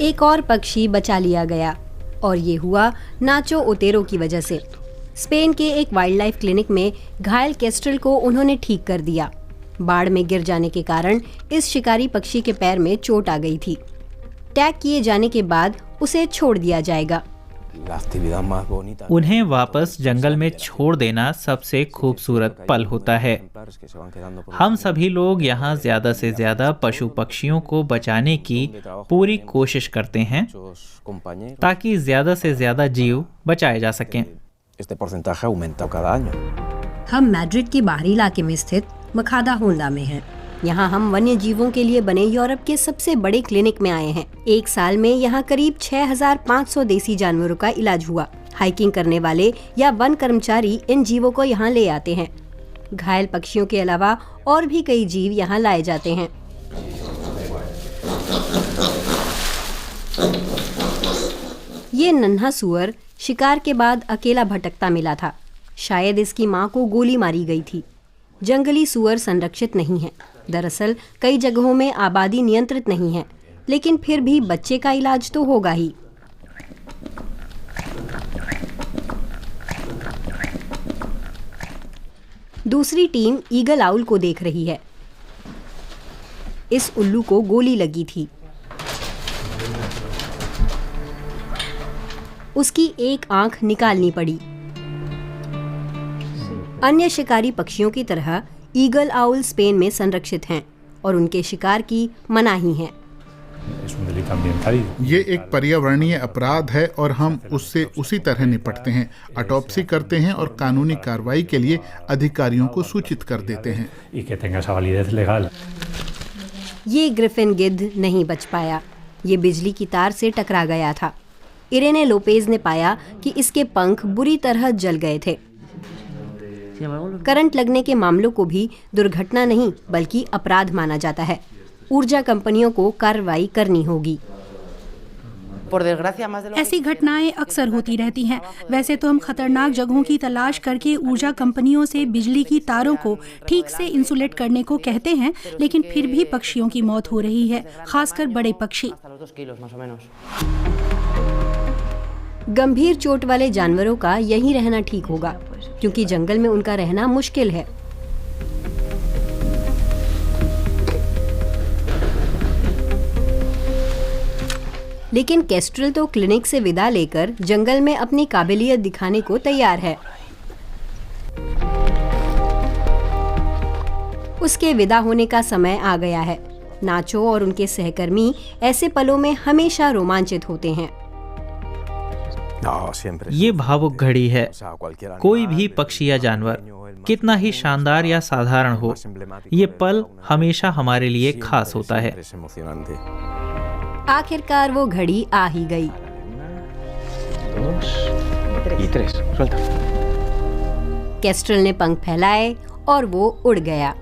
एक और पक्षी बचा लिया गया और ये हुआ नाचो ओतेरो की वजह से। स्पेन के एक वाइल्ड लाइफ क्लिनिक में घायल केस्ट्रल को उन्होंने ठीक कर दिया। बाढ़ में गिर जाने के कारण इस शिकारी पक्षी के पैर में चोट आ गई थी। टैग किए जाने के बाद उसे छोड़ दिया जाएगा। उन्हें वापस जंगल में छोड़ देना सबसे खूबसूरत पल होता है। हम सभी लोग यहाँ ज्यादा से ज्यादा पशु पक्षियों को बचाने की पूरी कोशिश करते हैं ताकि ज्यादा से ज्यादा जीव बचाए जा सकें। हम मैड्रिड के बाहरी इलाके में स्थित मखादा होंडा में हैं। यहाँ हम वन्य जीवों के लिए बने यूरोप के सबसे बड़े क्लिनिक में आए हैं। एक साल में यहाँ करीब 6500 देसी जानवरों का इलाज हुआ। हाइकिंग करने वाले या वन कर्मचारी इन जीवों को यहाँ ले आते हैं। घायल पक्षियों के अलावा और भी कई जीव यहाँ लाए जाते हैं। ये नन्हा सुअर शिकार के बाद अकेला भटकता मिला था। शायद इसकी मां को गोली मारी गई थी। जंगली सुअर संरक्षित नहीं है। दरअसल कई जगहों में आबादी नियंत्रित नहीं है, लेकिन फिर भी बच्चे का इलाज तो होगा ही। दूसरी टीम ईगल आउल को देख रही है। इस उल्लू को गोली लगी थी। उसकी एक आंख निकालनी पड़ी। अन्य शिकारी पक्षियों की तरह ईगल आउल स्पेन में संरक्षित हैं और उनके शिकार की मनाही है। ये एक पर्यावरणीय अपराध है और हम उससे उसी तरह निपटते हैं। ऑटोप्सी करते हैं और कानूनी कार्रवाई के लिए अधिकारियों को सूचित कर देते हैं। ये ग्रिफिन गिद्ध नहीं बच पाया। ये बिजली की तार से टकरा गया था। इरेने लोपेज ने पाया कि इसके पंख बुरी तरह जल गए थे। करंट लगने के मामलों को भी दुर्घटना नहीं बल्कि अपराध माना जाता है। ऊर्जा कंपनियों को कार्रवाई करनी होगी। ऐसी घटनाएं अक्सर होती रहती हैं। वैसे तो हम खतरनाक जगहों की तलाश करके ऊर्जा कंपनियों से बिजली की तारों को ठीक से इंसुलेट करने को कहते हैं, लेकिन फिर भी पक्षियों की मौत हो रही है, खासकर बड़े पक्षी। गंभीर चोट वाले जानवरों का यहीं रहना ठीक होगा, क्योंकि जंगल में उनका रहना मुश्किल है। लेकिन केस्ट्रल तो क्लिनिक से विदा लेकर जंगल में अपनी काबिलियत दिखाने को तैयार है। उसके विदा होने का समय आ गया है। नाचो और उनके सहकर्मी ऐसे पलों में हमेशा रोमांचित होते हैं। ये भावुक घड़ी है। कोई भी पक्षी या जानवर कितना ही शानदार या साधारण हो, ये पल हमेशा हमारे लिए खास होता है। आखिरकार वो घड़ी आ ही गई। केस्ट्रल ने पंख फैलाए और वो उड़ गया।